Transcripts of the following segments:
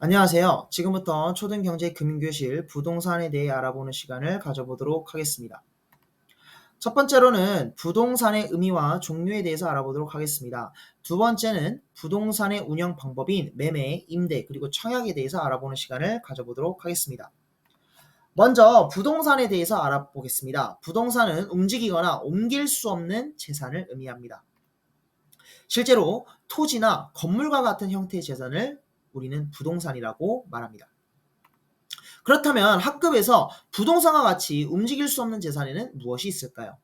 안녕하세요. 지금부터 초등경제금융교실 부동산에 대해 알아보는 시간을 가져보도록 하겠습니다. 첫 번째로는 부동산의 의미와 종류에 대해서 알아보도록 하겠습니다. 두 번째는 부동산의 운영 방법인 매매, 임대, 그리고 청약에 대해서 알아보는 시간을 가져보도록 하겠습니다. 먼저 부동산에 대해서 알아보겠습니다. 부동산은 움직이거나 옮길 수 없는 재산을 의미합니다. 실제로 토지나 건물과 같은 형태의 재산을 우리는 부동산이라고 말합니다. 그렇다면 학급에서 부동산과 같이 움직일 수 없는 재산에는 무엇이 있을까요?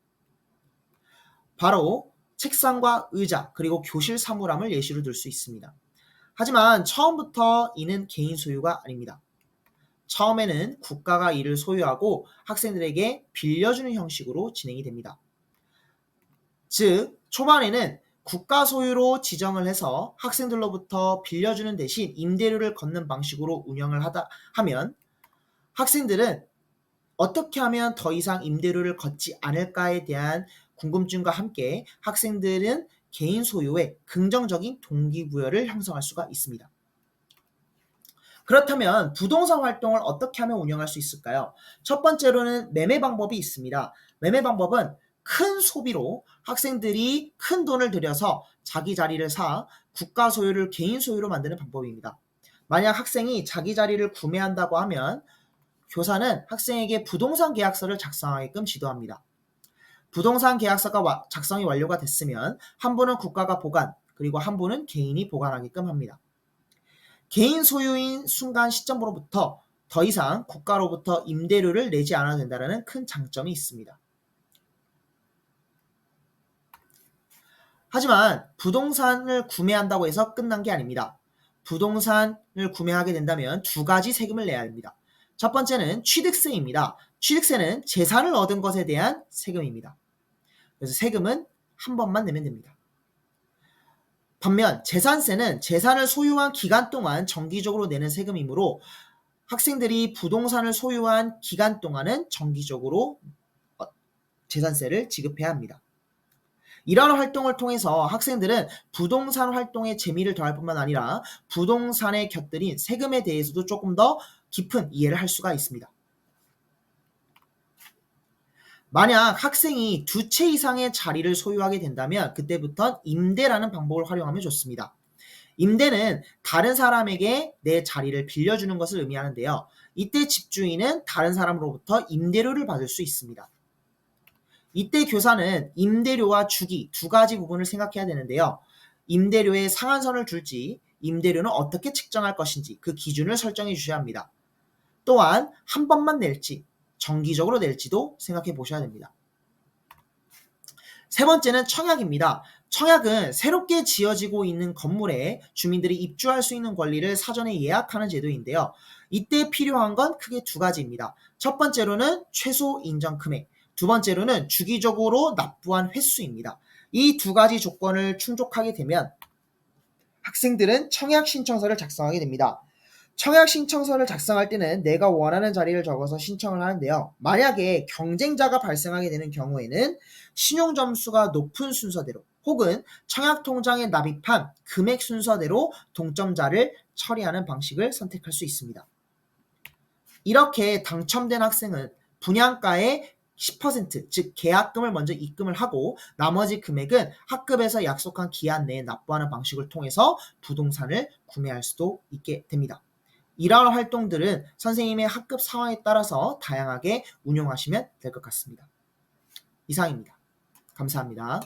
바로 책상과 의자 그리고 교실 사물함을 예시로 들 수 있습니다. 하지만 처음부터 이는 개인 소유가 아닙니다. 처음에는 국가가 이를 소유하고 학생들에게 빌려주는 형식으로 진행이 됩니다. 즉 초반에는 국가 소유로 지정을 해서 학생들로부터 빌려주는 대신 임대료를 걷는 방식으로 운영을 하면 학생들은 어떻게 하면 더 이상 임대료를 걷지 않을까에 대한 궁금증과 함께 학생들은 개인 소유에 긍정적인 동기부여를 형성할 수가 있습니다. 그렇다면 부동산 활동을 어떻게 하면 운영할 수 있을까요? 첫 번째로는 매매 방법이 있습니다. 매매 방법은 큰 소비로 학생들이 큰 돈을 들여서 자기 자리를 사 국가 소유를 개인 소유로 만드는 방법입니다. 만약 학생이 자기 자리를 구매한다고 하면 교사는 학생에게 부동산 계약서를 작성하게끔 지도합니다. 부동산 계약서가 작성이 완료가 됐으면 한 부는 국가가 보관, 그리고 한 부는 개인이 보관하게끔 합니다. 개인 소유인 순간 시점으로부터 더 이상 국가로부터 임대료를 내지 않아도 된다는 큰 장점이 있습니다. 하지만 부동산을 구매한다고 해서 끝난 게 아닙니다. 부동산을 구매하게 된다면 두 가지 세금을 내야 합니다. 첫 번째는 취득세입니다. 취득세는 재산을 얻은 것에 대한 세금입니다. 그래서 세금은 한 번만 내면 됩니다. 반면 재산세는 재산을 소유한 기간 동안 정기적으로 내는 세금이므로 학생들이 부동산을 소유한 기간 동안은 정기적으로 재산세를 지급해야 합니다. 이러한 활동을 통해서 학생들은 부동산 활동에 재미를 더할 뿐만 아니라 부동산에 곁들인 세금에 대해서도 조금 더 깊은 이해를 할 수가 있습니다. 만약 학생이 두 채 이상의 자리를 소유하게 된다면 그때부터 임대라는 방법을 활용하면 좋습니다. 임대는 다른 사람에게 내 자리를 빌려주는 것을 의미하는데요. 이때 집주인은 다른 사람으로부터 임대료를 받을 수 있습니다. 이때 교사는 임대료와 주기 두 가지 부분을 생각해야 되는데요. 임대료에 상한선을 줄지 임대료는 어떻게 책정할 것인지 그 기준을 설정해 주셔야 합니다. 또한 한 번만 낼지 정기적으로 낼지도 생각해 보셔야 됩니다. 세 번째는 청약입니다. 청약은 새롭게 지어지고 있는 건물에 주민들이 입주할 수 있는 권리를 사전에 예약하는 제도인데요. 이때 필요한 건 크게 두 가지입니다. 첫 번째로는 최소 인정 금액, 두 번째로는 주기적으로 납부한 횟수입니다. 이 두 가지 조건을 충족하게 되면 학생들은 청약 신청서를 작성하게 됩니다. 청약 신청서를 작성할 때는 내가 원하는 자리를 적어서 신청을 하는데요. 만약에 경쟁자가 발생하게 되는 경우에는 신용점수가 높은 순서대로 혹은 청약통장에 납입한 금액 순서대로 동점자를 처리하는 방식을 선택할 수 있습니다. 이렇게 당첨된 학생은 분양가의 10%, 즉 계약금을 먼저 입금을 하고 나머지 금액은 학급에서 약속한 기한 내에 납부하는 방식을 통해서 부동산을 구매할 수도 있게 됩니다. 이러한 활동들은 선생님의 학급 상황에 따라서 다양하게 운용하시면 될 것 같습니다. 이상입니다. 감사합니다.